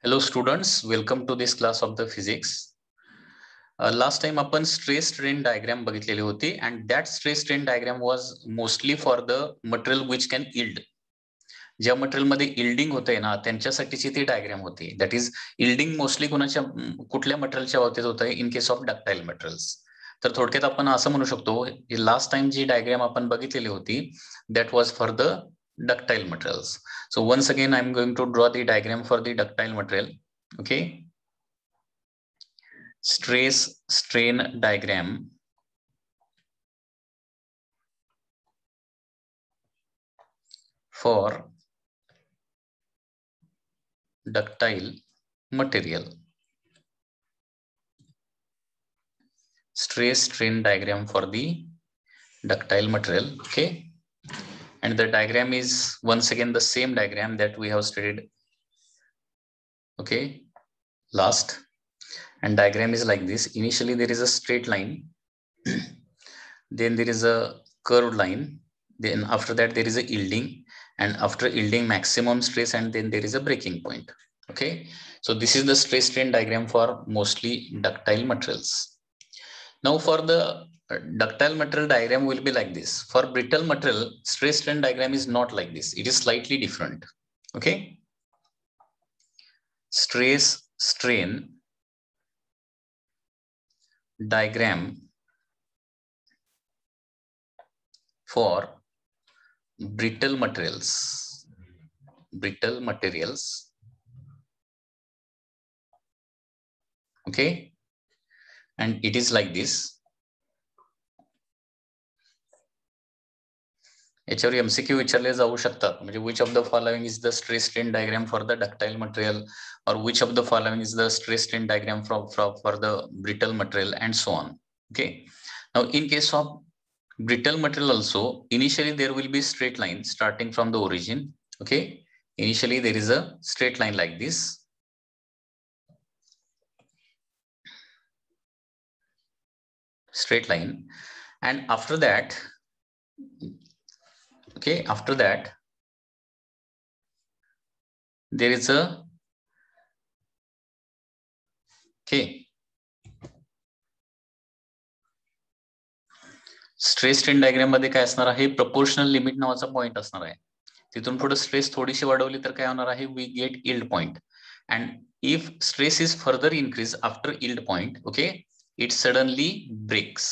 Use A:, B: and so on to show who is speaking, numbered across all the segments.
A: Hello students, welcome to this class of the physics. Last time आपण stress strain diagram बघितलेली होती and that stress strain diagram was mostly for the material which can yield. ज्या material मध्ये yielding होतंय ना त्यांच्यासाठीची ती diagram होती. That is yielding mostly कुठल्या मटेरियलच्या बाबतीत होतंय in case of ductile materials. तर थोडक्यात आपण असं म्हणू शकतो लास्ट टाइम जी डायग्राम आपण बघितलेली होती that was for the ductile materials. So once again I'm going to draw the diagram for the ductile material. Okay, stress strain diagram for ductile material. Stress strain diagram for the ductile material. Okay, and the diagram is once again the same diagram that we have studied, okay, last. And diagram is like this. Initially there is a straight line, then there is a curved line, then after that there is a yielding, and after yielding maximum stress, and then there is a breaking point. Okay, so this is the stress strain diagram for mostly ductile materials. Now for the ductile material diagram will be like this. For brittle material, stress strain diagram is not like this. It is slightly different. Okay, stress strain diagram for brittle materials. Brittle materials. Okay, and it is like this. याच्यावर MCQ विचारले जाऊ शकतात. म्हणजे which of the following is the stress strain diagram for the ductile material, or which of the following is the stress strain diagram for the brittle material, and so on. Okay, now in case of brittle material also, initially there will be straight line starting from the origin. Okay, initially there is a straight line like this. Straight line, and after that, okay, after that there is a, okay, stress strain diagram मध्ये काय असणार आहे, proportional limit नावाचा point असणार आहे. तिथून पुढे stress थोडीशी वाढवली तर काय होणार आहे, we get yield point. And if stress is further increase after yield point, okay, it suddenly breaks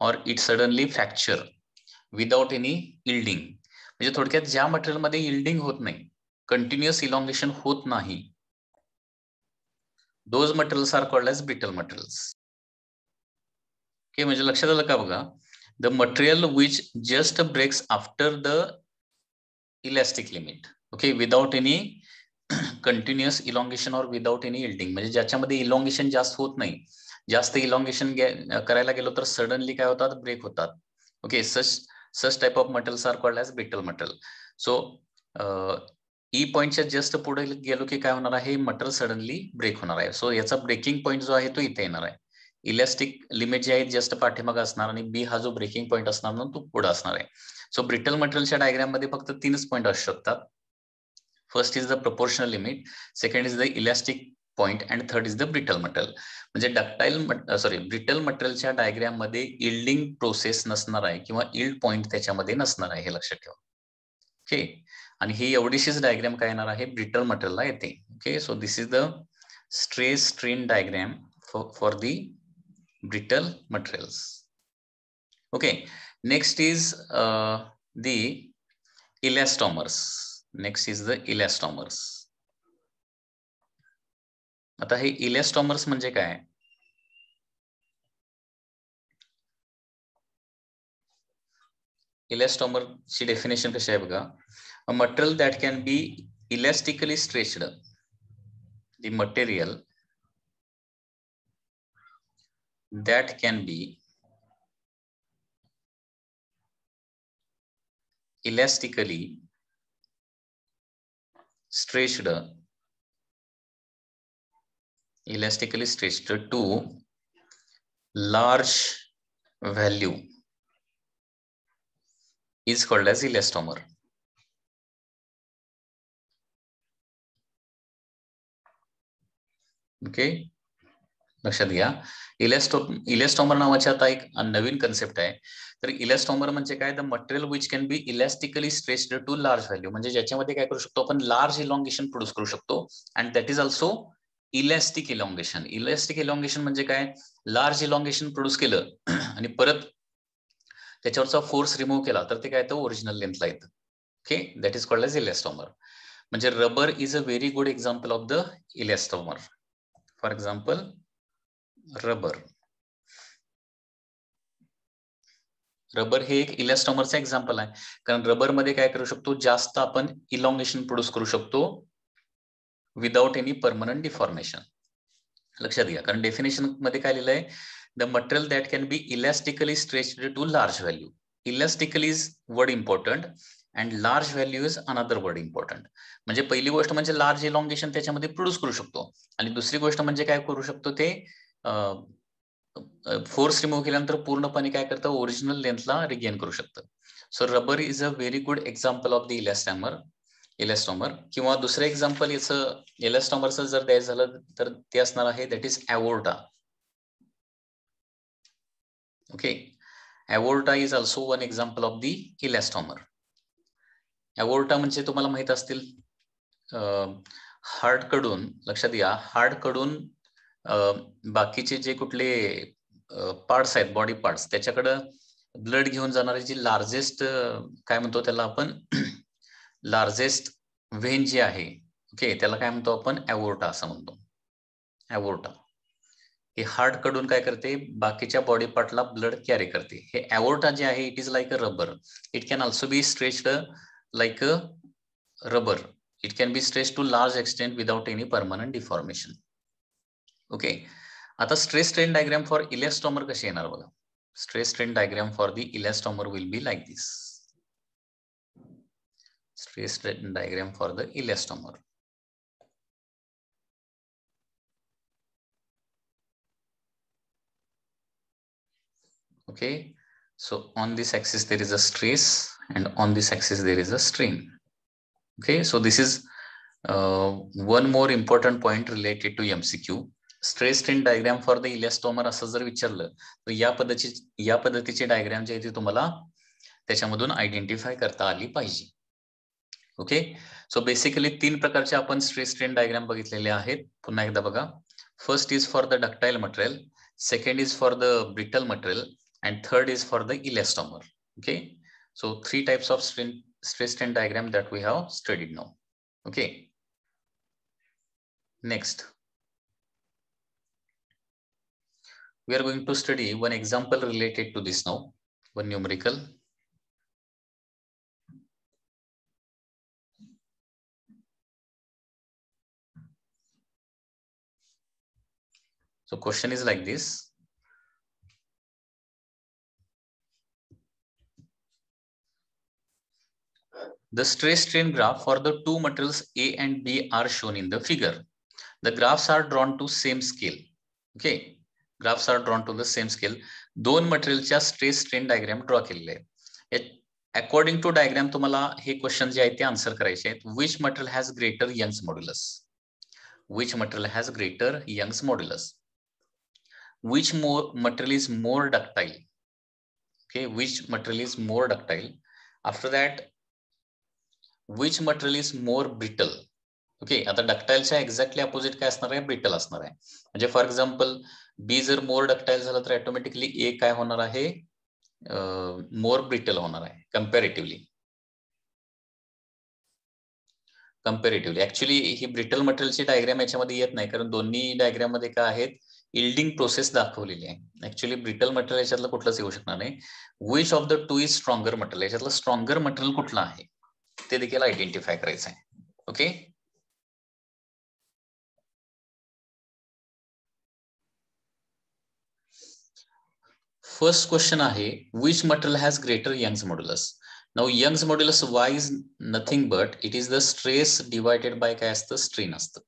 A: or it suddenly fracture without any yielding. म्हणजे थोडक्यात ज्या मटेरियल मध्ये यील्डिंग होत नाही, कंटिन्युअस इलॉंगेशन होत नाही, those materials are called as brittle materials. Okay, म्हणजे लक्षात आलं का बघा, the material which just breaks after the elastic limit, okay, without any continuous elongation or without any yielding. म्हणजे ज्याच्यामध्ये इलॉंगेशन जास्त होत नाही, जास्त इलॉंगेशन करायला गेलो तर सडनली काय होतात, ब्रेक होतात. Okay, such type of materials are called as brittle material. So E पॉइंटच्या जस्ट पुढे गेलो की काय होणार आहे, मटेरियल सडनली ब्रेक होणार आहे. सो याचा ब्रेकिंग पॉइंट जो आहे तो इथे येणार आहे. इलास्टिक लिमिट जे आहे जस्ट पाठीमागे असणार आणि बी हा जो ब्रेकिंग पॉइंट असणार ना तो पुढे असणार आहे. सो ब्रिटल मटेरियलच्या डायग्राम मध्ये फक्त तीनच पॉइंट असू शकतात. First is the proportional limit, second is the elastic point, and third is the brittle material. म्हणजे ब्रिटल मटेरियलच्या डायग्राम मध्ये यील्डिंग प्रोसेस नसणार आहे किंवा यील्ड पॉइंट त्याच्यामध्ये नसणार आहे, हे लक्षात ठेवा. ओके, आणि ही एवढीशीच डायग्राम काय येणार आहे, ब्रिटल मटेरियलला येते. Okay, so this is the stress strain diagram for the brittle materials. Okay, next is the elastomers. Next is the elastomers. आता हे elastomers म्हणजे काय, elastomer ची डेफिनेशन कशी आहे बघा, a material that can be elastically stretched. The material that can be elastically stretched to large value is called as elastomer. Okay, लक्षात घ्या. इलॅस्टोमर नावाची आता एक नवीन कन्सेप्ट आहे. तर इलॅस्टोमर म्हणजे काय, the material which can be elastically stretched to large value, म्हणजे ज्याच्यामध्ये काय करू शकतो आपण, लार्ज इलॉंगेशन प्रोड्यूस करू शकतो. And that is also elastic elongation. Elastic elongation म्हणजे काय, लार्ज इलॉंगेशन प्रोड्यूस केलं आणि परत त्याच्यावरचा फोर्स रिमूव्ह केला तर ते काय तर ओरिजिनल लेंथला येतं. Okay, that is called as elastomer. म्हणजे rubber is a very good example of the elastomer. For example rubber. Rubber हे एक इलॅस्टोमरचं एक्झाम्पल आहे, कारण रबर मध्ये काय करू शकतो, जास्त आपण इलॉंगेशन प्रोड्यूस करू शकतो विदाउट एनी परमनंट डिफॉर्मेशन. लक्षात घ्या, कारण डेफिनेशन मध्ये काय लिहिलंय, the material that can be elastically stretched to large value. Elastically is word important and large value is another word important. म्हणजे पहिली गोष्ट म्हणजे लार्ज इलॉंगेशन त्याच्यामध्ये प्रोड्यूस करू शकतो, आणि दुसरी गोष्ट म्हणजे काय करू शकतो, ते फोर्स रिमूव्ह केल्यानंतर पूर्णपणे काय करतं, ओरिजिनल लेंथला रिगेन करू शकतं. So rubber is a very good example of the elastomer. किंवा दुसरं एक्झाम्पल याचं इलॅस्टोमरचं जर द्यायचं झालं तर ते असणार आहे, that is aorta. Okay, aorta is also one example of the elastomer. Aorta म्हणजे तुम्हाला माहित असतील, हार्ट कडून, लक्षात घ्या, हार्ट कडून बाकीचे जे कुठले पार्ट्स आहेत, बॉडी पार्ट्स, त्याच्याकडे ब्लड घेऊन जाणारे जी लार्जेस्ट, काय म्हणतो त्याला आपण, लार्जेस्ट व्हेन जे आहे, ओके, त्याला काय म्हणतो आपण, ॲवोर्टा असं म्हणतो. ॲवोर्टा हे हार्ट कडून काय करते, बाकीच्या बॉडी पार्टला ब्लड कॅरी करते. हे ॲवोर्टा जे आहे, it is like a rubber. It can also be stretched like a rubber. It can be stretched to large extent without any permanent deformation. Okay, आता stress strain diagram for elastomer कशी येणार बघा. Stress strain diagram for the elastomer will be like this. Stress strain diagram for the elastomer. Okay, so on this axis there is a stress and on this axis there is a strain. Okay, so this is one more important point related to MCQ. Stress strain diagram for the elastomer असं जर विचारलं तर या पद्धतीचे diagram जे आहे ते तुम्हाला त्याच्यामधून आयडेंटिफाय करता आली पाहिजे. ओके, सो बेसिकली 3 प्रकारचे आपण स्ट्रेस स्ट्रेन डायग्राम बघितलेले आहेत. पुन्हा एकदा बघा. First is for the ductile material, second is for the brittle material, and third is for the elastomer. Okay, so 3 types of stress strain diagram that we have studied now. Okay, next we are going to study one example related to this now, one numerical. So question is like this. The stress strain graph for the two materials A and B are shown in the figure. The graphs are drawn to same scale. Okay, graphs are drawn to the same scale. दोन मटेरियलच्या stress strain diagram draw केलेले आहेत. According to diagram तुम्हाला हे question जे आहेत ते answer करायचे आहेत. Which material has greater Young's modulus? Which material has greater Young's modulus? Which material is more ductile? Okay, which material is more ductile? After that, which material is more brittle? Okay, आता डक्टाइलच्या exactly opposite काय असणार आहे, brittle असणार आहे. म्हणजे for example बी जर मोर ductile झालं तर ऑटोमॅटिकली ए काय होणार आहे, मोर ब्रिटल होणार आहे कंपॅरेटिव्हली. ऍक्च्युली ही ब्रिटल मटेरियलची डायग्राम याच्यामध्ये येत नाही, कारण दोन्ही डायग्राम मध्ये काय आहेत, इल्डिंग प्रोसेस दाखवलेली आहे. ऍक्च्युली ब्रिटल मटेरियल याच्यातलं कुठलंच येऊ शकणार नाही. Which of the two is stronger material? याच्यातलं स्ट्रॉंगर मटेरियल कुठलं आहे ते देखील आयडेंटिफाय करायचं आहे. ओके, फर्स्ट क्वेश्चन आहे, which material has greater Young's modulus? Now Young's modulus Y is nothing but it is the stress divided by काय असतं, स्ट्रेन असतं.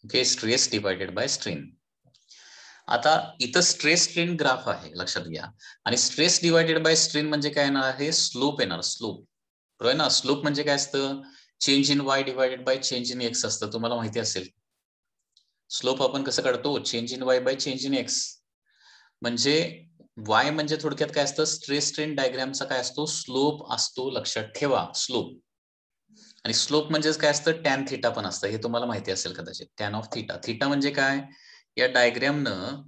A: Okay, stress divided by strain. आता इथं स्ट्रेस स्ट्रेन ग्राफ आहे, लक्षात घ्या. आणि स्ट्रेस डिवायडेड बाय स्ट्रेन म्हणजे काय येणार आहे, स्लोप येणार. स्लोप बरोबर ना. स्लोप म्हणजे काय असतं, change in Y divided by change in x असतं, तुम्हाला माहिती असेल. स्लोप आपण कसं काढतो, change in y by change in x. म्हणजे वाय म्हणजे थोडक्यात काय असतं, स्ट्रेस स्ट्रेन डायग्रामचा काय असतो, स्लोप असतो, लक्षात ठेवा, स्लोप. आणि स्लोप म्हणजेच काय असतं, टॅन थिटा पण असतं, हे तुम्हाला माहिती असेल कदाचित. Tan of theta. थिटा म्हणजे काय, या डायग्रामनं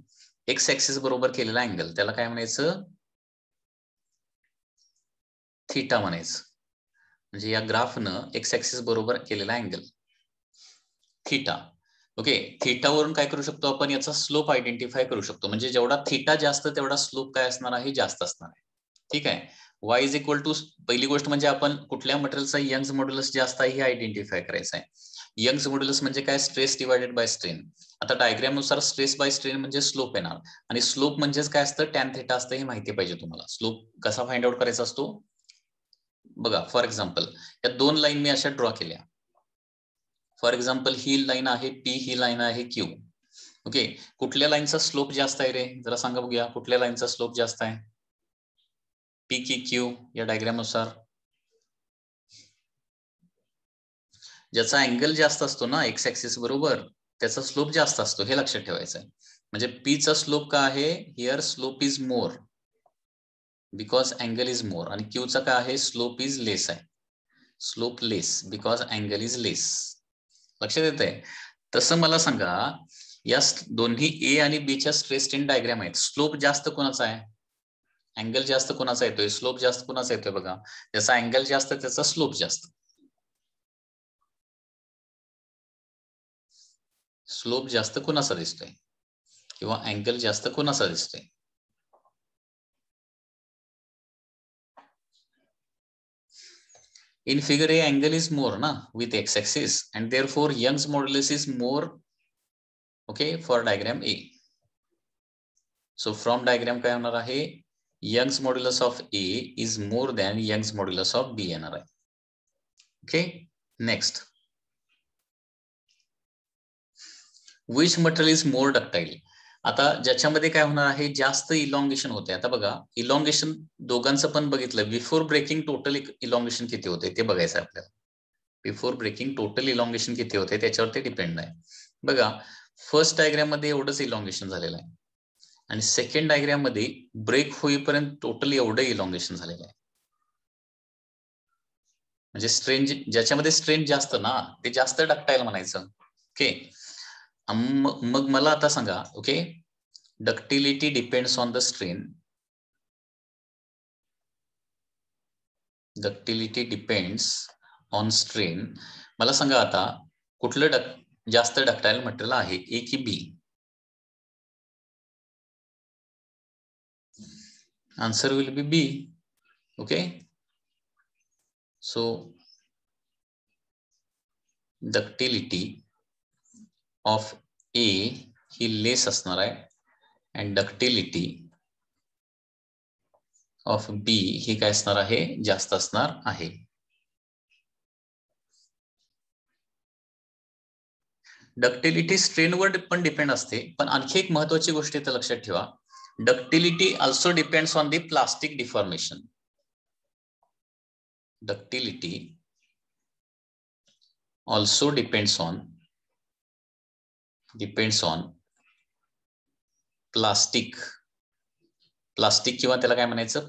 A: एक्स ऍक्सिस बरोबर केलेला अँगल, त्याला काय म्हणायचं, थिटा म्हणायचं. म्हणजे या ग्राफनं एक्स ऍक्सिस बरोबर केलेला अँगल थिटा. ओके, थिटावरून काय करू शकतो आपण, याचा स्लोप आयडेंटिफाय करू शकतो. म्हणजे जेवढा थिटा जास्त तेवढा स्लोप काय असणार आहे, जास्त असणार आहे. ठीक आहे. y इज इक्वल टू, पहिली गोष्ट म्हणजे आपण कुठल्या मटेरियलचा यंग्स मॉड्युलस जास्त आहे हे आयडेंटिफाय करायचं आहे. यंग्स मॉड्युलस म्हणजे काय, स्ट्रेस डिवायडेड बाय स्ट्रेन. आता डायग्राम नुसार स्ट्रेस बाय स्ट्रेन म्हणजे स्लोप येणार, आणि स्लोप म्हणजेच काय असतं, टॅन थिटा असतं, हे माहिती पाहिजे तुम्हाला. स्लोप कसा फाइंड आउट करायचा असतो बघा. फॉर एक्झाम्पल या दोन लाईन मी अशा ड्रॉ केल्या. फॉर एक्झाम्पल ही लाईन आहे पी, ही लाईन आहे क्यू. ओके, कुठल्या लाईनचा स्लोप जास्त आहे रे, जरा सांगा बघूया, कुठल्या लाईनचा स्लोप जास्त आहे, पी की क्यू या डायग्राम नुसार. ज्याचा अँगल जास्त असतो ना एक्स ऍक्सिस बरोबर, त्याचा स्लोप जास्त असतो, हे लक्षात ठेवायचं आहे. म्हणजे पी चा स्लोप काय आहे, here slope is more because angle is more, आणि क्यू चा काय आहे, स्लोप इज लेस आहे, slope less because angle is less. लक्षात येत आहे. तसं मला सांगा, या दोन्ही ए आणि बी च्या स्ट्रेस स्ट्रेन डायग्राम आहेत, स्लोप जास्त कोणाचा आहे, अँगल जास्त कोणाचा येतोय, स्लोप जास्त कोणाचा येतोय बघा. ज्याचा अँगल जास्त त्याचा स्लोप जास्त. स्लोप जास्त कोणाचा दिसतोय किंवा अँगल जास्त कोणाचा दिसतोय. In figure A, angle is more na with x-axis, and therefore Young's modulus is more, okay, for diagram A. So from diagram काय होणार आहे, Young's modulus of A is more than Young's modulus of B येणार आहे. Okay, next. Which material is more ductile? आता ज्याच्यामध्ये काय होणार आहे, जास्त इलॉंगेशन होते. आता बघा, इलॉंगेशन दोघांचं पण बघितलं, बिफोर ब्रेकिंग टोटल इलॉंगेशन किती होते ते बघायचं आपल्याला. बिफोर ब्रेकिंग टोटल इलॉंगेशन किती होते त्याच्यावरती डिपेंड आहे. बघा, फर्स्ट डायग्राम मध्ये एवढंच इलॉंगेशन झालेलं आहे, आणि सेकंड डायग्राम मध्ये ब्रेक होईपर्यंत टोटल एवढं इलॉंगेशन झालेलं आहे. म्हणजे स्ट्रेन, ज्याच्यामध्ये स्ट्रेन जास्त ना ते जास्त डक्टाईल म्हणायचं. ओके, मग मला आता सांगा, okay, ductility depends on the strain. Ductility depends on strain. मला सांगा आता, कुठलं जास्त डक्टाईल मटेरियल आहे, ए की बी? Answer will be B. Okay, so ductility of A ही लेस असणार आहे, and ductility of B ही काय असणार आहे, जास्त असणार आहे. डक्टिलिटी स्ट्रेनवर पण डिपेंड असते, पण आणखी एक महत्वाची गोष्ट इथे लक्षात ठेवा, ductility also depends on the plastic deformation. Ductility also depends on plastic किंवा त्याला काय म्हणायचं,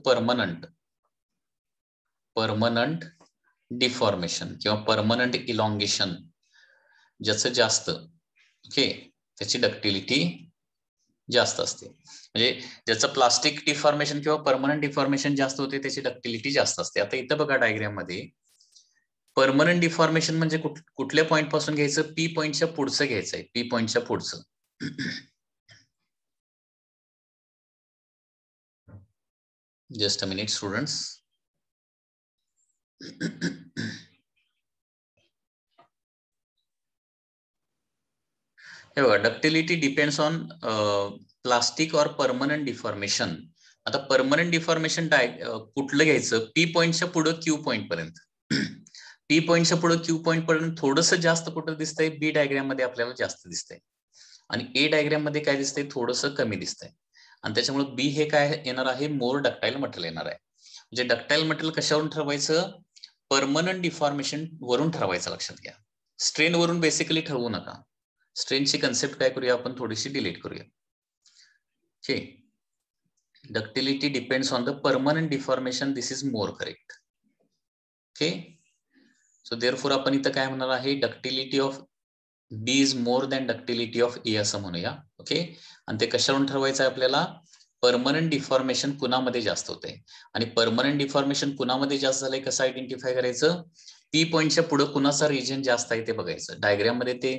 A: परमनंट डिफॉर्मेशन किंवा परमनंट इलॉंगेशन. ज्याचं जास्त, ओके, त्याची डक्टिलिटी जास्त असते. म्हणजे ज्याचं प्लास्टिक डिफॉर्मेशन किंवा परमनंट डिफॉर्मेशन जास्त होते त्याची डक्टिलिटी जास्त असते. आता इथं बघा डायग्राम मध्ये, परमनंट डिफॉर्मेशन म्हणजे कुठल्या पॉइंट पासून घ्यायचं, पी पॉइंटच्या पुढचं घ्यायचंय, पी पॉइंटच्या पुढचं. Just a minute students. हे बघा, डक्टिलिटी डिपेंड्स ऑन प्लास्टिक और परमनंट डिफॉर्मेशन. आता परमनंट डिफॉर्मेशन कुठलं घ्यायचं, पी पॉइंटच्या पुढे क्यू पॉइंट पर्यंत. पी पॉइंटच्या पुढे क्यू पॉइंट पर्यंत थोडंसं जास्त कुठं दिसतंय, बी डायग्राम मध्ये आपल्याला जास्त दिसतंय, आणि ए डायग्राम मध्ये काय दिसतंय, थोडंसं कमी दिसतंय. आणि त्याच्यामुळे बी हे काय येणार आहे, मोर डक्टाईल मटेरियल येणार आहे. म्हणजे डक्टाईल मटेरियल कशावरून ठरवायचं, परमनंट डिफॉर्मेशन वरून ठरवायचं. लक्षात घ्या, स्ट्रेन वरून बेसिकली ठरवू नका, स्ट्रेनची कन्सेप्ट काय करूया आपण थोडीशी डिलीट करूया. Okay, ductility depends on the permanent deformation. This is more correct. Okay, so therefore आपण इथं काय म्हणणार आहे, ductility of B is more than ductility of A असं म्हणूया. ओके, आणि ते कशावरून ठरवायचं आहे आपल्याला, परमनंट डिफॉर्मेशन कुणामध्ये जास्त होते आणि परमनंट डिफॉर्मेशन कुणामध्ये जास्त झालंय कसं आयडेंटिफाय करायचं, पी पॉइंटच्या पुढे कुणाचा रिजन जास्त आहे ते बघायचं. डायग्राम मध्ये ते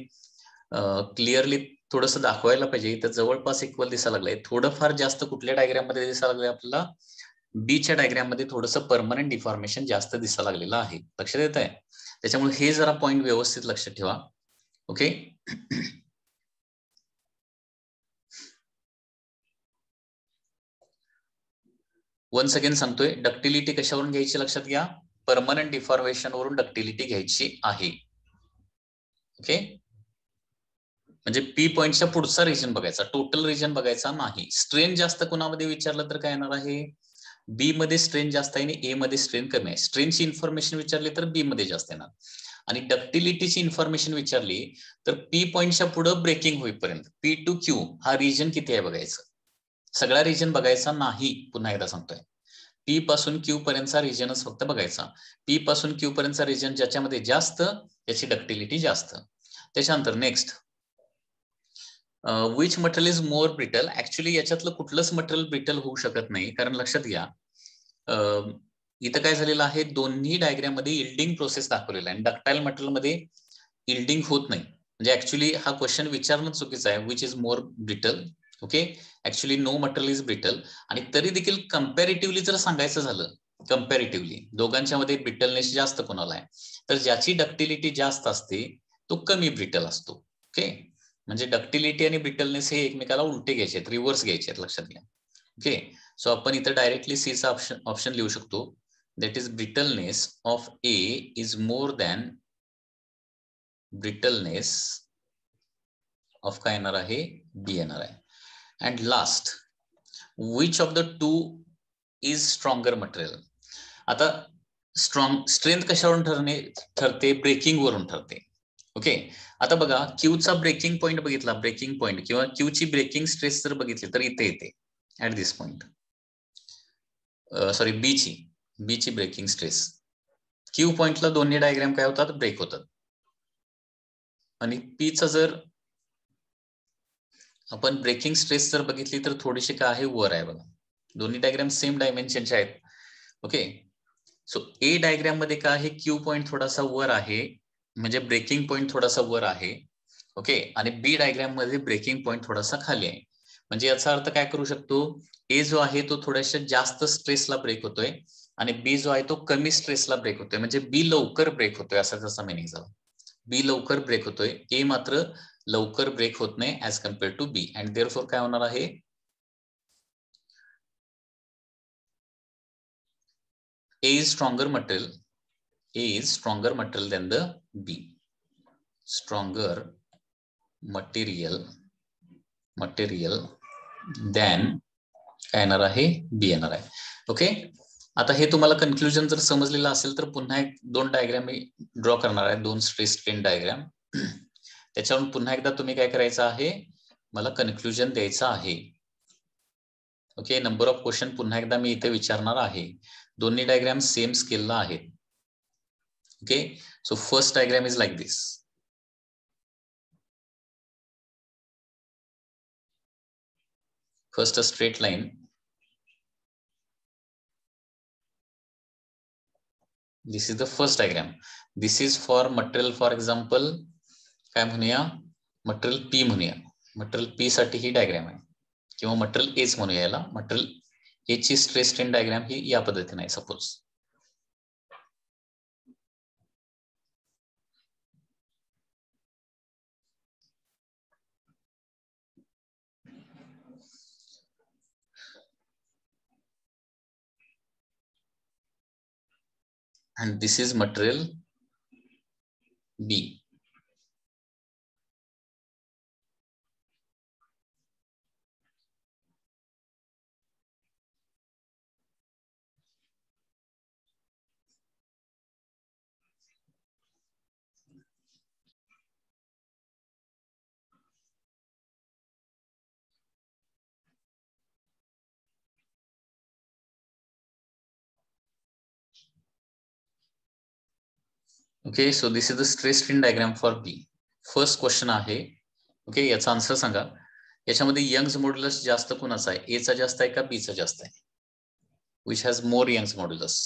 A: क्लिअरली थोडस दाखवायला पाहिजे. इथं जवळपास इक्वल दिसायला लागलंय, थोडंफार जास्त कुठल्या डायग्राम मध्ये दिसायला लागलंय आपल्याला, बीच्या डायग्राम मध्ये थोडंसं परमनंट डिफॉर्मेशन जास्त दिसायला लागलेलं आहे. लक्षात येत आहे, त्याच्यामुळे हे जरा पॉइंट व्यवस्थित लक्षात ठेवा. ओके, वन्स अगेन सांगतोय, डक्टिलिटी कशावरून घ्यायची लक्षात घ्या, परमनंट डिफॉर्मेशन वरून डक्टिलिटी घ्यायची आहे. ओके, म्हणजे पी पॉइंटच्या पुढचा रिजन बघायचा, टोटल रिजन बघायचा नाही. स्ट्रेन जास्त कोणामध्ये विचारलं तर काय येणार आहे, बी मध्ये स्ट्रेन जास्त आहे आणि ए मध्ये स्ट्रेन कमी आहे. स्ट्रेनची इन्फॉर्मेशन विचारली तर बी मध्ये जास्त येणार, आणि डक्टिलिटीची इन्फॉर्मेशन विचारली तर पी पॉइंटच्या पुढे ब्रेकिंग होईपर्यंत पी टू क्यू हा रिजन किती आहे बघायचं. सगळा रिजन बघायचा नाही, पुन्हा एकदा सांगतोय, पी पासून क्यू पर्यंतचा रिजनच फक्त बघायचा. पी पासून क्यू पर्यंतचा रिजन ज्याच्यामध्ये जास्त त्याची डक्टिलिटी जास्त. त्याच्यानंतर next, which material is more brittle. Actually याच्यातलं कुठलंच मटेरियल ब्रिटल होऊ शकत नाही, कारण लक्षात घ्या इथं काय झालेलं आहे, दोन्ही डायग्राम मध्ये इल्डिंग प्रोसेस दाखवलेला आहे. डक्टाईल मटेरियल मध्ये इल्डिंग होत नाही, म्हणजे ऍक्च्युली हा क्वेश्चन विचारणं चुकीचं आहे, which is more brittle. Okay, actually no material is brittle. आणि तरी देखील कम्पॅरेटिव्हली जर सांगायचं झालं, कम्पॅरेटिव्हली दोघांच्या मध्ये ब्रिटलनेस जास्त कोणाला आहे, तर ज्याची डक्टिलिटी जास्त असते तो कमी ब्रिटल असतो. ओके, म्हणजे डक्टिलिटी आणि ब्रिटलनेस हे एकमेकाला उलटे घ्यायचे आहेत, रिव्हर्स घ्यायचे आहेत, लक्षात घ्या. ओके, सो आपण इथं डायरेक्टली सी चा ऑप्शन लिहू शकतो, that is brittleness of A is more than brittleness of काय येणार आहे, बी येणार आहे. And last, which of the two is stronger material. आता स्ट्रेंथ कशावरून ठरते, ब्रेकिंग वरून ठरते. ओके, आता बघा क्यूचा ब्रेकिंग पॉईंट बघितला, ब्रेकिंग पॉईंट किंवा क्यूची ब्रेकिंग स्ट्रेस जर बघितली तर इथे येते ऍट दिस पॉइंट. सॉरी, बीची ब्रेकिंग स्ट्रेस, क्यू पॉइंटला दोन्ही डायग्राम काय होतात, ब्रेक होतात. आणि पीचा जर आपण ब्रेकिंग स्ट्रेस जर बघितली तर थोडीशी काय आहे, वर आहे बघा. दोन्ही डायग्राम सेम डायमेन्शनचे आहेत. ओके, सो ए डायग्राम मध्ये काय आहे, क्यू पॉइंट थोडासा वर आहे, म्हणजे ब्रेकिंग पॉइंट थोडासा वर आहे. ओके, आणि बी डायग्राम मध्ये ब्रेकिंग पॉइंट थोडासा खाली आहे. म्हणजे याचा अर्थ काय करू शकतो, ए जो आहे तो थोड्याशा जास्त स्ट्रेसला ब्रेक होतोय आणि बी जो आहे तो कमी स्ट्रेसला ब्रेक होतोय, म्हणजे बी लवकर ब्रेक होतोय असा त्याचा मिनिंग झाला. बी लवकर ब्रेक होतोय, ए मात्र लवकर ब्रेक होत नाही as compare to B. And therefore काय होणार आहे, A is stronger material. A is stronger material than the B. Stronger material than काय येणार आहे, बी येणार आहे. ओके, आता हे तुम्हाला कन्क्लुजन जर समजलेलं असेल तर पुन्हा एक दोन डायग्राम मी ड्रॉ करणार आहे, दोन स्ट्रेस स्ट्रेन डायग्राम. त्याच्यावरून पुन्हा एकदा तुम्ही काय करायचं आहे, मला कन्क्लुजन द्यायचं आहे. ओके, नंबर ऑफ क्वेश्चन पुन्हा एकदा मी इथे विचारणार आहे. दोन्ही डायग्राम सेम स्केलला आहेत. Okay, so first diagram is like this. First a straight line. This is the first diagram. This is for material, for example काय म्हणूया, मटेरियल पी म्हणूया. मटेरियल पी साठी ही डायग्राम आहे, किंवा मटेरियल एच म्हणूया याला. Material A ची stress strain diagram ही या पद्धतीने आहे suppose. And this is material B. Okay, so this is the stress strain diagram for B. First question आहे. ओके, याचा आन्सर सांगा. याच्यामध्ये यंग्स मॉड्युलस जास्त कुणाचा आहे? ए चा जास्त आहे का बी चा जास्त आहे? Which has more Young's modulus?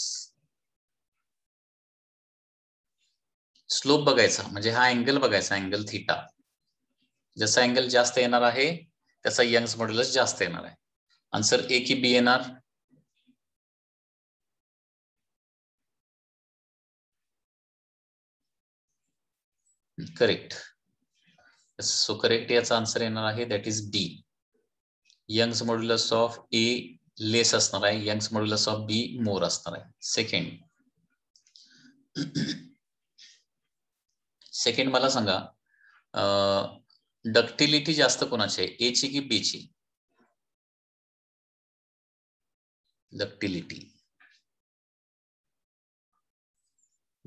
A: Slope बघायचा म्हणजे हा अँगल बघायचा, अँगल थीटा. जसा अँगल जास्त येणार आहे त्याचा यंग्स मॉड्युलस जास्त येणार आहे. आन्सर ए की बी येणार? करेक्ट. सो करेक्ट याचा आन्सर येणार आहे that is D. Young's modulus of A less असणार आहे, Young's modulus of B more असणार आहे. सेकंड मला सांगा, डक्टिलिटी जास्त कोणाची आहे, ए ची की बी ची? डक्टिलिटी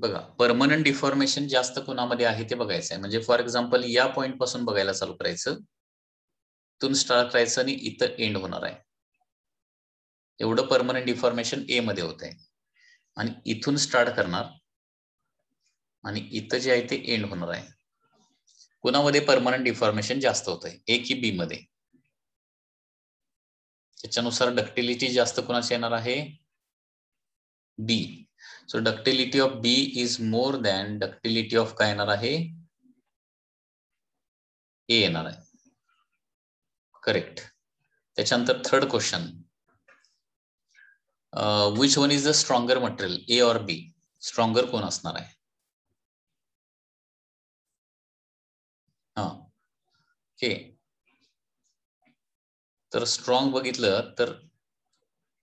A: बघा, परमनंट डिफॉर्मेशन जास्त कोणामध्ये आहे ते बघायचं आहे. म्हणजे फॉर एक्झाम्पल या पॉइंट पासून बघायला चालू करायचं, इथून स्टार्ट करायचं आणि इथं एंड होणार आहे. एवढं परमनंट डिफॉर्मेशन ए मध्ये होत आहे. आणि इथून स्टार्ट करणार आणि इथं जे आहे ते एंड होणार आहे. कोणामध्ये परमनंट डिफॉर्मेशन जास्त होत आहे, ए की बी मध्ये? त्याच्यानुसार डक्टिलिटी जास्त कोणाची येणार आहे? B. So ductility of B is more than ductility of काय येणार आहे? ए येणार आहे. करेक्ट. त्याच्यानंतर third question, which one is the stronger material, A or B? Stronger कोण असणार आहे? हा, ओके. तर स्ट्रॉंग बघितलं तर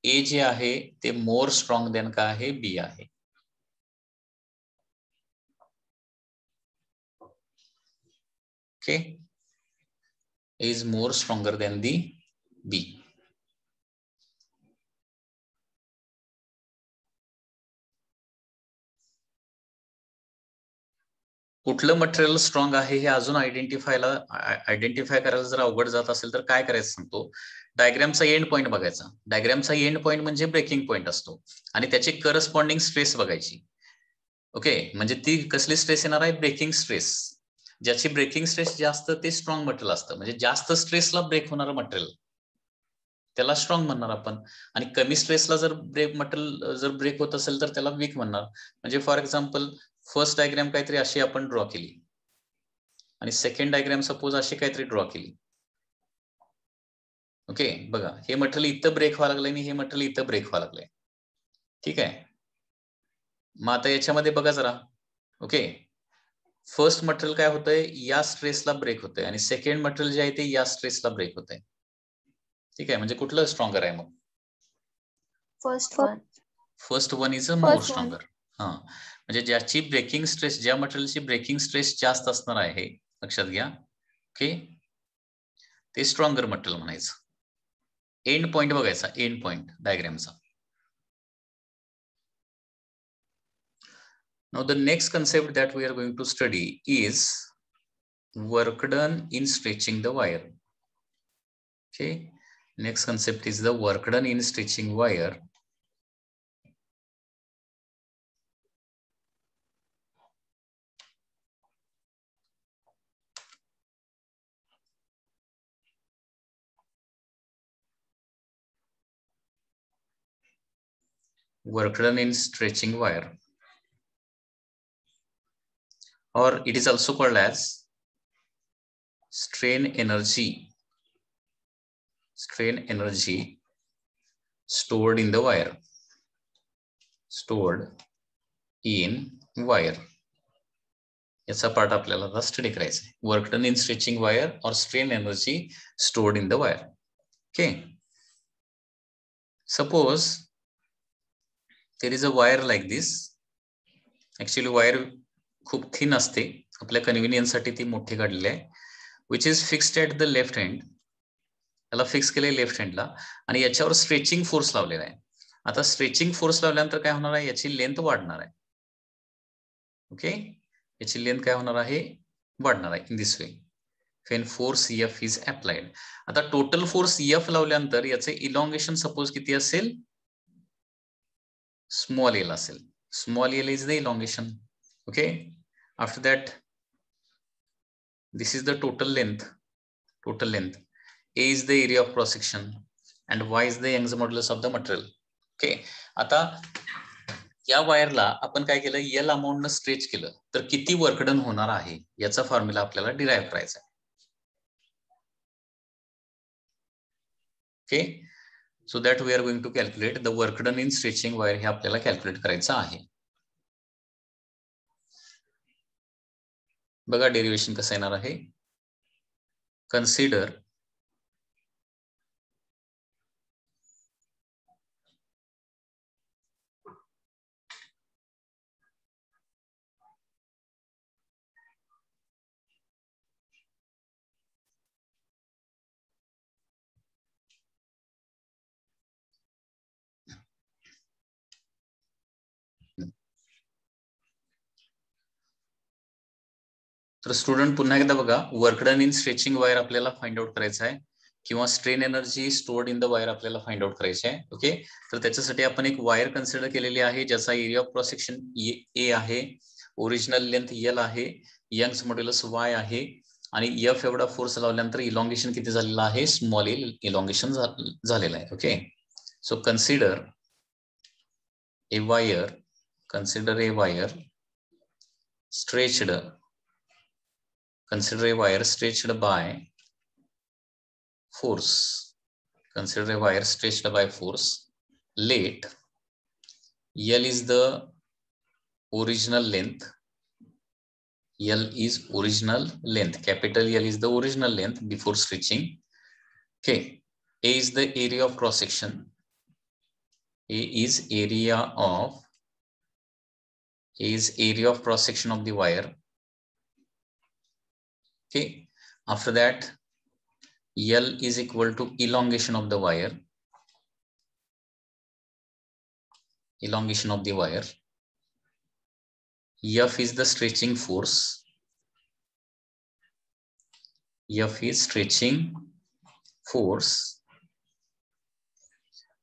A: ए जे आहे ते मोर स्ट्रॉंग दॅन काय आहे? बी आहे. Okay, is more stronger than the B. कुठलं मटेरियल स्ट्रॉंग आहे हे अजून आयडेंटिफाय करायला जर अवघड जात असेल तर काय करायचं सांगतो. डायग्रामचा एंड पॉईंट बघायचा. डायग्रामचा एंड पॉईंट म्हणजे ब्रेकिंग पॉईंट असतो आणि त्याची करस्पॉन्डिंग स्ट्रेस बघायची. ओके, म्हणजे ती कसली स्ट्रेस येणार आहे? Breaking stress. ज्याची ब्रेकिंग स्ट्रेस जास्त ते स्ट्रॉंग मटेरियल असतं. म्हणजे जास्त स्ट्रेसला ब्रेक होणारं मटेरियल त्याला स्ट्रॉंग म्हणणार आपण. आणि कमी स्ट्रेसला जर मटेरियल जर ब्रेक होत असेल तर त्याला वीक म्हणणार. म्हणजे फॉर एक्झाम्पल फर्स्ट डायग्राम काहीतरी अशी आपण ड्रॉ केली आणि सेकंड डायग्राम सपोज अशी काहीतरी ड्रॉ केली. ओके, बघा हे मटेरियल इथं ब्रेक व्हायला लागलंय आणि हे मटेरियल इथं ब्रेक व्हायला लागलंय. ठीक आहे, मग आता याच्यामध्ये बघा जरा. ओके, फर्स्ट मटेरियल काय होतंय? या स्ट्रेसला ब्रेक होतंय आणि सेकंड मटेरियल जे आहे ते या स्ट्रेसला ब्रेक होतंय. ठीक आहे, म्हणजे कुठलं स्ट्रॉंगर आहे मग? First one is a more stronger. हा, म्हणजे ज्याची ब्रेकिंग स्ट्रेस, ज्या मटेरियलची ब्रेकिंग स्ट्रेस जास्त असणार आहे, लक्षात घ्या. ओके, ते स्ट्रॉंगर मटेरियल म्हणायचं. एंड पॉइंट बघायचा, एंड पॉइंट डायग्रामचा. Now the next concept that we are going to study is work done in stretching the wire. Okay, next concept is the work done in stretching wire. Work done in stretching wire, or it is also called as strain energy stored in the wire. याचा part आपल्याला आता study करायचा आहे. Work done in stretching wire or strain energy stored in the wire. Okay, suppose there is a wire like this. Actually wire खूप thin असते, आपल्या कन्व्हिनियन्ससाठी ती मोठी काढलेली आहे. Which is fixed at the left hand. त्याला फिक्स केले लेफ्ट हँडला आणि याच्यावर स्ट्रेचिंग फोर्स लावलेला आहे. आता स्ट्रेचिंग फोर्स लावल्यानंतर काय होणार आहे? याची लेंथ वाढणार आहे. ओके, याची लेंथ काय होणार आहे? वाढणार आहे in this way. when force F is applied. आता टोटल फोर्स F लावल्यानंतर याचे इलॉंगेशन सपोज किती असेल? स्मॉल एल असेल. Small L is the elongation. Okay, after that, this is the total length. A is the area of cross section and Y is the Young's modulus of the material. Okay, आता या वायरला आपण काय केलं, L amount stretch केलं तर किती work done होणार आहे याचा फॉर्म्युला आपल्याला डिराइव्ह करायचा आहे. Okay, so that we are going to calculate the work done in stretching wire हे आपल्याला कॅल्क्युलेट करायचं आहे. बघा डेरिवेशन कसं येणार आहे. कन्सिडर तर स्टुडंट पुन्हा एकदा बघा, work done in stretching wire आपल्याला फाइंड आउट करायचं आहे किंवा strain energy stored in the wire आपल्याला फाइंड आउट करायची आहे. ओके, तर त्याच्यासाठी आपण एक वायर कन्सिडर केलेली आहे ज्याचा area of cross section A आहे, ओरिजिनल लेंथ एल आहे, यंग्स मॉड्युलस वाय आहे आणि एफ एवढा फोर्स लावल्यानंतर इलॉंगेशन किती झालेलं आहे, स्मॉल एल इलॉंगेशन झालेलं आहे. Okay, so consider a wire, stretched, consider a wire stretched by force, let L is the original length, capital L is the original length before stretching. Okay, A is the area of cross section, area of cross section of the wire. Okay, after that L is equal to elongation of the wire, F is the stretching force,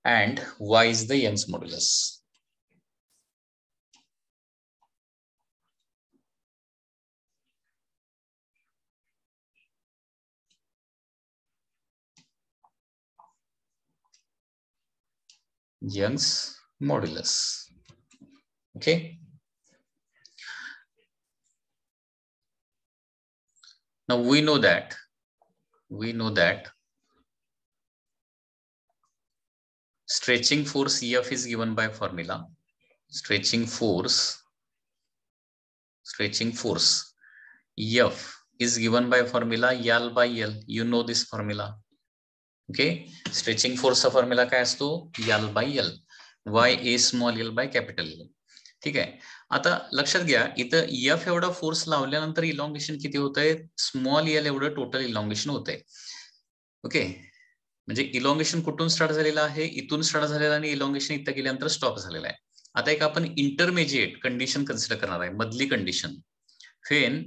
A: and Y is the Young's modulus. Young's modulus. Okay, now we know that stretching force F is given by formula, stretching force F is given by formula L by L. You know this formula. Okay, stretching force चा formula काय असतो, L by L, Y A small l by capital L. ठीक आहे, आता लक्षात घ्या इथं F एवढा फोर्स लावल्यानंतर इलॉंगेशन किती होत आहे, स्मॉल एल एवढं टोटल इलॉंगेशन होत आहे. ओके, म्हणजे इलॉंगेशन कुठून स्टार्ट झालेलं आहे, इथून स्टार्ट झालेलं आणि इलॉंगेशन इथं गेल्यानंतर स्टॉप झालेलं आहे. आता एक आपण इंटरमिजिएट कंडिशन कन्सिडर करणार आहे, मधली condition, when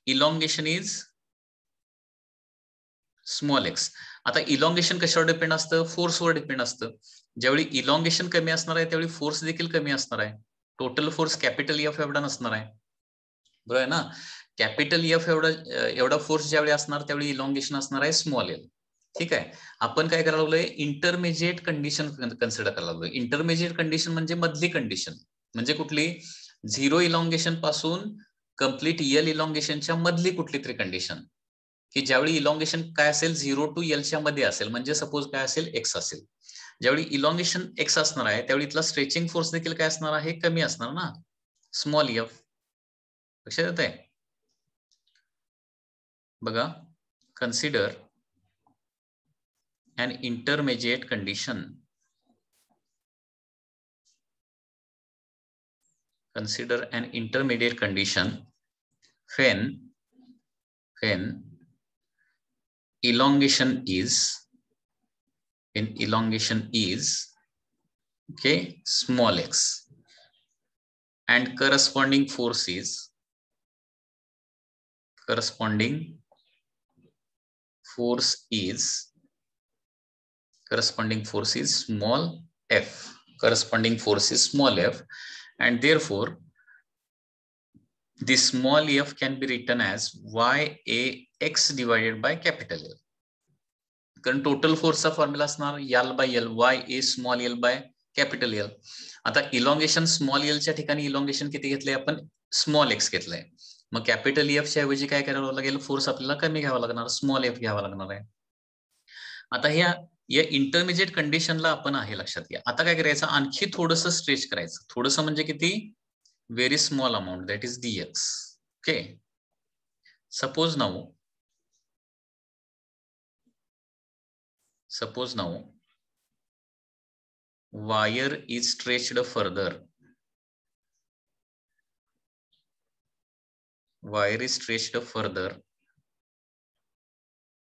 A: elongation is small x. आता इलॉंगेशन कशावर डिपेंड असतं, फोर्सवर डिपेंड असतं. ज्यावेळी इलॉंगेशन कमी असणार आहे त्यावेळी फोर्स देखील कमी असणार आहे. टोटल फोर्स कॅपिटल एफ एवढा नसणार आहे, बरोबर आहे ना. कॅपिटल एफ एवढा फोर्स ज्यावेळी असणार त्यावेळी इलॉंगेशन असणार आहे स्मॉल एल. ठीक आहे, आपण काय करायला लागलोय, इंटरमिजिएट कंडिशन कन्सिडर करायला लागलोय. इंटरमिजिएट कंडिशन म्हणजे मधली कंडिशन, म्हणजे कुठली, झिरो इलॉंगेशन पासून कंप्लीट एल इलॉंगेशनच्या मधली कुठली तरी कंडिशन, की ज्यावेळी इलॉंगेशन काय असेल 0 to L च्या मध्ये असेल, म्हणजे सपोज काय असेल, एक्स असेल. ज्यावेळी इलॉंगेशन एक्स असणार आहे त्यावेळी इथला स्ट्रेचिंग फोर्स देखील काय असणार आहे, कमी असणार ना, स्मॉल एफ. लक्षात येत आहे, बघा, consider an intermediate condition, when elongation is okay small x and corresponding force is small f, and therefore the small f can be written as YAX divided by capital L. कारण total फोर्सचा formula असणार L by L, YA small L by capital L. आता elongation small एलच्या ठिकाणी elongation किती घेतलंय आपण, small x घेतलंय. मग कॅपिटल एफच्या ऐवजी काय करावं लागेल, फोर्स आपल्याला कमी घ्यावा लागणार, स्मॉल एफ घ्यावा लागणार आहे. आता या इंटरमिजिएट कंडिशनला आपण आहे लक्षात घ्या. आता काय करायचं, आणखी थोडंसं स्ट्रेच करायचं. थोडंसं म्हणजे किती, very small amount, that is dx. Okay, suppose now wire is stretched further. Wire is stretched further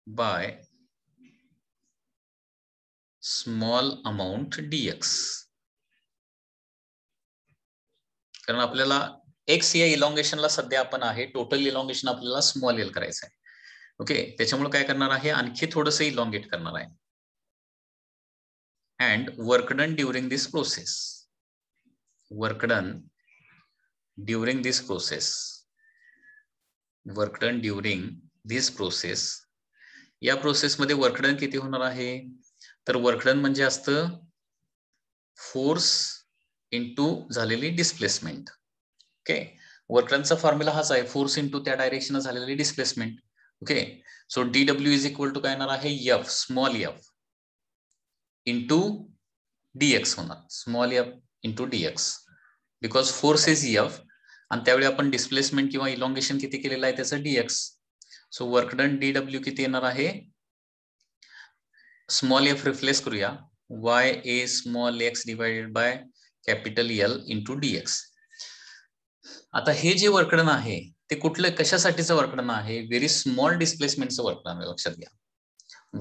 A: by small amount dx. कारण आपल्याला x या इलॉंगेशनला सध्या आपण आहे, टोटल इलॉंगेशन आपल्याला स्मॉल एल करायचं आहे. ओके, त्याच्यामुळे काय करणार आहे, आणखी थोडंसं इलॉंगेट करणार आहे. And work done during this process. Work done during this process. Work done during this process. या प्रोसेस मध्ये वर्क डन किती होणार आहे, तर वर्क डन म्हणजे असतं फोर्स इंटू झालेली डिस्प्लेसमेंट. ओके, वर्क डनचा फॉर्म्युला हाच आहे, फोर्स इंटू त्या डायरेक्शन झालेली displacement. Okay, so DW is equal to काय येणार आहे, F small F into dx होणार, small F into dx, because force is F आणि त्यावेळी आपण डिस्प्लेसमेंट किंवा इलॉंगेशन किती केलेलं आहे त्याचं dx. So work done DW किती येणार आहे, स्मॉल एफ रिप्लेस करूया, YA small x divided by capital L into dx. आता हे जे वर्कडन आहे ते कुठलं कशासाठीचं वर्कडन आहे, व्हेरी स्मॉल डिस्प्लेसमेंटचं वर्कडन आहे, लक्षात घ्या.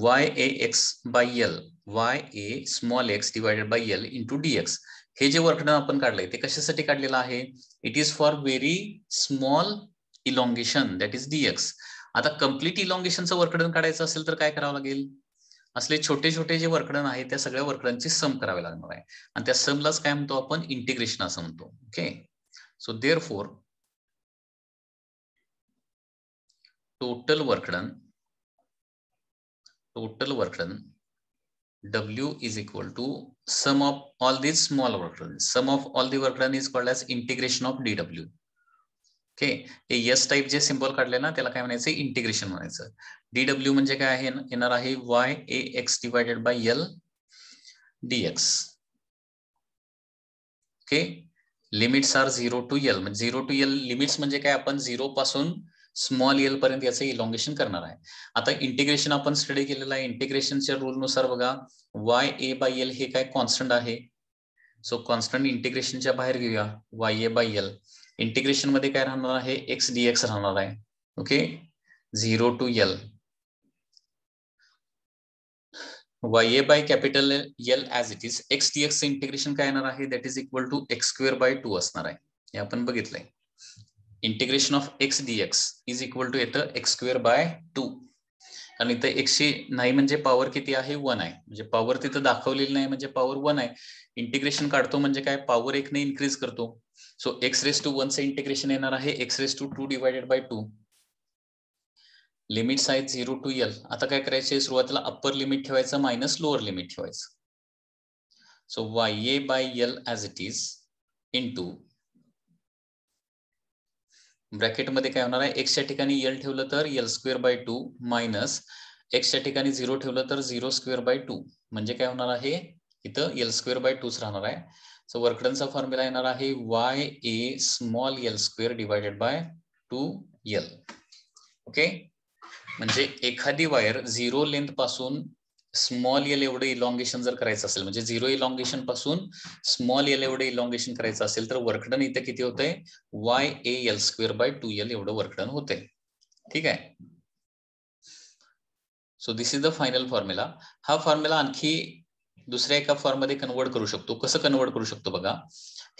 A: YAX by L, YA small x divided by L into dx. हे जे वर्कडन आपण काढलंय ते कशासाठी काढलेलं आहे, it is for very small elongation, that is dx. आता कम्प्लीट इलॉंगेशनचं वर्कडन काढायचं असेल तर काय करावं लागेल, असले छोटे छोटे जे वर्कडन आहेत त्या सगळ्या वर्कडनची सम करावे लागणार आहे आणि त्या समलाच काय म्हणतो आपण, इंटिग्रेशन असं म्हणतो. Okay, so therefore total work done W is equal to sum of all these small work done. Sum of all the work done is called as integration of dW. Okay, हे S type जे symbol काढले ना त्याला काय म्हणायचं, integration म्हणायचं. DW म्हणजे काय आहे, येणार आहे YAX divided by L dx. Okay, limits are 0 to L, म्हणजे 0 to L लिमिट्स म्हणजे काय, आपण 0 पासून स्मॉल एल पर्यंत याचं इलॉंगेशन करणार आहे. आता इंटिग्रेशन आपण स्टडी केलेलं आहे, इंटिग्रेशनच्या रूल नुसार बघा YA बाय L हे काय कॉन्स्टंट आहे, सो कॉन्स्टंट इंटिग्रेशनच्या बाहेर घेऊया, YA बाय L इंटिग्रेशन मध्ये काय राहणार आहे, x dx राहणार आहे. Okay, 0 to L YA by capital L as it is, x dx integration काय येणार आहे, that is equal to x²/2 असणार आहे. हे आपण बघितलंय, integration of x dx is equal to येतं x²/2. आणि इथं x नाही म्हणजे पॉवर किती आहे, 1 आहे, म्हणजे पॉवर तिथं दाखवलेली नाही म्हणजे पॉवर 1 आहे. इंटिग्रेशन काढतो म्हणजे काय, पॉवर 1 ने इन्क्रीज करतो, सो x⁻1 चं इंटिग्रेशन येणार आहे x⁻2 डिवाइडेड बाय 2. लिमिट्स आहेत 0 to L. आता काय करायचे, सुरुवातीला अप्पर लिमिट ठेवायचं मायनस लोअर लिमिट ठेवायचं. So YA by L as it is into bracket मध्ये काय होणार आहे, x च्या ठिकाणी L ठेवलं तर L²/2 मायनस x च्या ठिकाणी 0 ठेवलं तर 0²/2, म्हणजे काय होणार आहे, इथं L²/2 राहणार आहे. सो वर्कडनचा फॉर्म्युला येणार आहे YA small L² divided by 2L. Okay, म्हणजे एखादी वायर 0 लेंथ पासून स्मॉल एल एवढं इलॉंगेशन जर करायचं असेल, म्हणजे 0 इलॉंगेशन पासून स्मॉल एल एवढं इलॉंगेशन करायचं असेल तर वर्कडन इथं किती होतंय, YA L²/2L एवढं वर्कडन होतंय. ठीक आहे, so this is the final formula. हा फॉर्म्युला आणखी दुसऱ्या एका फॉर्म मध्ये कन्वर्ट करू शकतो. कसं कन्वर्ट करू शकतो बघा,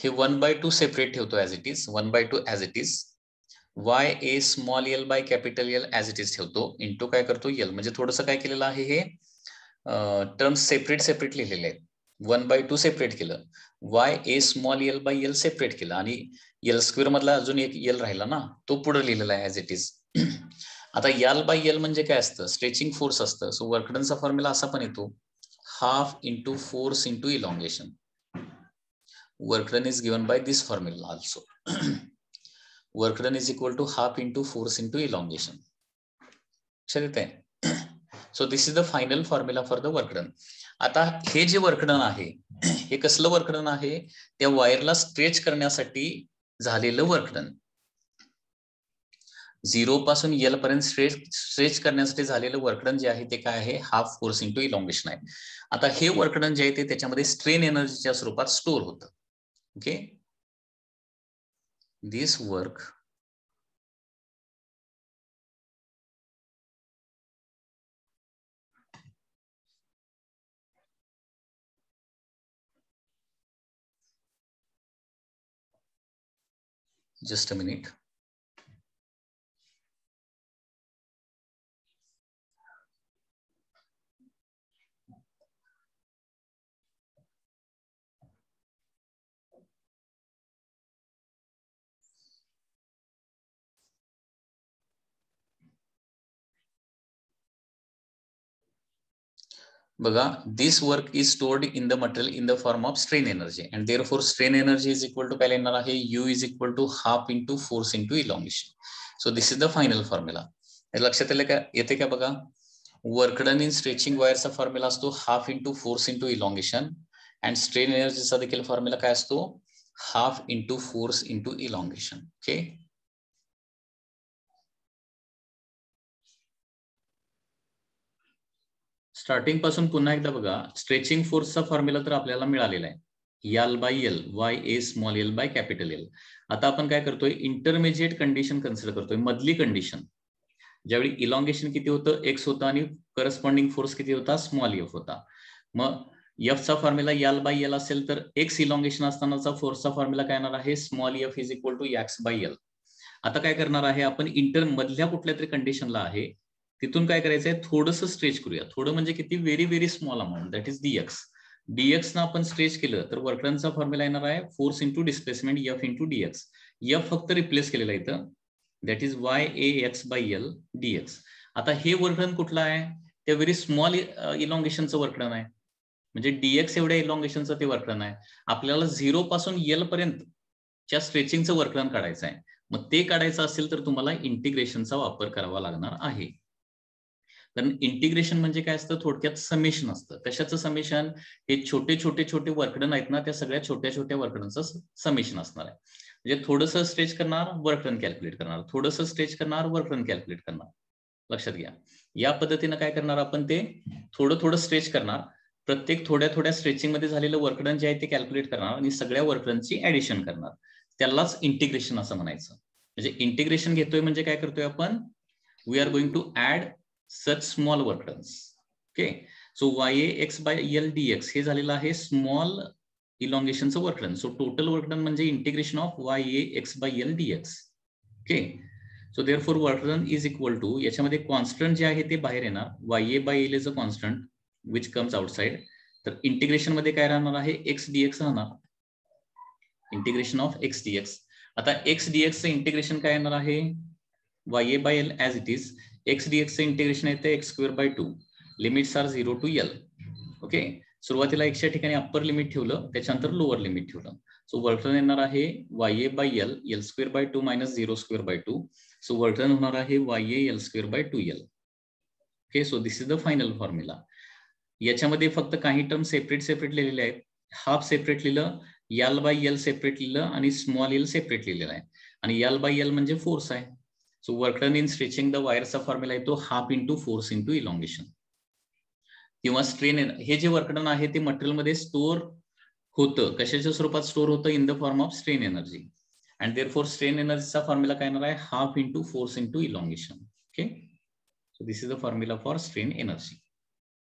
A: हे 1/2 सेपरेट ठेवतो as it is, 1/2 as it is, YA small L by capital L as it is ठेवतो, इंटू काय करतो L, म्हणजे थोडंसं काय केलेलं आहे, हे टर्म्स सेपरेट लिहिलेले आहेत. 1/2 सेपरेट केलं, Y A small L by L separate केलं आणि एल स्क्वेअर मधला अजून एक एल राहिला ना, तो पुढे लिहिलेला आहे ऍज इट इज. आता एल बाय एल म्हणजे काय असतं, स्ट्रेचिंग फोर्स असतं. सो वर्कडनचा फॉर्म्युला असा पण येतो, half into force into elongation. work done is given by this formula also. Work done is equal to half into force into elongation. So this is the final formula for the work done. आता हे जे work done आहे, हे कसलं work done आहे, त्या वायरला stretch करण्यासाठी झालेलं वर्क डन. 0 पासून एल पर्यंत स्ट्रेच करण्यासाठी झालेलं वर्क डन जे आहे ते काय आहे, हाफ फोर्स इंटू इलॉंगेशन आहे. आता हे वर्क डन जे आहे ते त्याच्यामध्ये स्ट्रेन एनर्जीच्या स्वरूपात स्टोर होतं. Okay, this work just a minute. बघा, this work is stored in the material in the form of strain energy and therefore strain energy is equal to काय येणार आहे, U is equal to half into force into elongation. So this is the final formula. लक्षात येते का बघा, work done in stretching वायरचा formula असतो half into force into elongation and strain एनर्जीचा देखील फॉर्म्युला काय असतो, half into force into elongation. Okay, starting पासून पुन्हा एकदा बघा, स्ट्रेचिंग फोर्सचा फॉर्म्युला तर आपल्याला मिळालेला आहे, L by L, Y A small L by capital L. आता आपण काय करतोय, इंटरमिजिएट कंडिशन कन्सिडर करतोय, मधली कंडिशन, ज्यावेळी इलॉंगेशन किती होतं, एक्स होता आणि करस्पॉन्डिंग फोर्स किती होता, स्मॉल एफ होता. मग एफचा फॉर्म्युला एल बाय एल असेल तर एक्स इलॉंगेशन असतानाचा फोर्सचा फॉर्म्युला काय येणार आहे, small F is equal to X by L. आता काय करणार आहे आपण, इंटर मधल्या कुठल्या तरी कंडिशनला आहे तिथून काय करायचंय, थोडंसं स्ट्रेच करूया. थोडं म्हणजे किती, very very small amount, that is DX. DX ना आपण स्ट्रेच केलं तर वर्कडनचा फॉर्म्युला येणार आहे force into displacement F into DX. एफ फक्त रिप्लेस केलेला इथं, that is Y A X by L DX. आता हे वर्कडन कुठलं आहे, ते व्हेरी स्मॉल इलॉंगेशनचं वर्कडन आहे, म्हणजे डीएक्स एवढ्या इलॉंगेशनचं ते वर्कडन आहे. आपल्याला 0 पासून एल पर्यंतच्या स्ट्रेचिंगचं वर्कडन काढायचं आहे. मग ते काढायचं असेल तर तुम्हाला इंटिग्रेशनचा वापर करावा लागणार आहे. कारण इंटिग्रेशन म्हणजे काय असतं, थोडक्यात समेशन असतं. कशाचं समेशन, हे छोटे छोटे छोटे वर्कडन आहेत ना, त्या सगळ्या छोट्या छोट्या वर्कडनचं समेशन असणार आहे. म्हणजे थोडंसं स्ट्रेच करणार, वर्कडन कॅल्क्युलेट करणार, थोडंसं स्ट्रेच करणार, वर्कडन कॅल्क्युलेट करणार. लक्षात घ्या, या पद्धतीनं काय करणार आपण, ते थोडं थोडं स्ट्रेच करणार, प्रत्येक थोड्या थोड्या स्ट्रेचिंग मध्ये झालेलं वर्कडन जे आहे ते कॅल्क्युलेट करणार आणि सगळ्या वर्कडनची ऍडिशन करणार. त्यालाच इंटिग्रेशन असं म्हणायचं. म्हणजे इंटिग्रेशन घेतोय म्हणजे काय करतोय आपण, we are going to add such small work done. Okay, so ya x by l dx हे झालेलं आहे स्मॉल इलॉंगेशनचं work done. So total work done म्हणजे integration of ya x by l dx. Okay, so therefore work done is equal to, याच्यामध्ये constant जे आहे ते बाहेर येणार, ya by l is a constant which comes outside. तर integration मध्ये काय राहणार आहे, x dx राहणार, इंटिग्रेशन ऑफ x dx. आता x dx चं इंटिग्रेशन काय येणार आहे, ya by l as it is, x dx चं इंटिग्रेशन येते X square by 2, limits are 0 to l. Okay, सुरुवातीला x च्या ठिकाणी अप्पर लिमिट ठेवलं, त्याच्यानंतर लोअर लिमिट ठेवलं. सो वर्क डन येणार आहे ya by l, l square by 2 minus 0 square by 2. So work done होणार आहे ya l square by 2l. Okay, so this is the final formula. याच्यामध्ये फक्त काही टर्म सेपरेट सेपरेट लिहिलेले आहेत. हाफ सेपरेट लिहिलं, एल बाय एल सेपरेट लिहिलं आणि स्मॉल एल सेपरेट लिहिलेलं आहे. आणि एल बाय एल म्हणजे फोर्स आहे. So work done in stretching the वायरचा फॉर्म्युला येतो half into force into elongation. किंवा स्ट्रेन, हे जे वर्क डन आहे ते मटेरियलमध्ये स्टोअर होतं, कशाच्या स्वरूपात स्टोअर होतं, in the form of strain energy. And therefore strain एनर्जीचा फॉर्म्युला काय येणार आहे, half into force into elongation. Okay, so this is the formula for strain energy.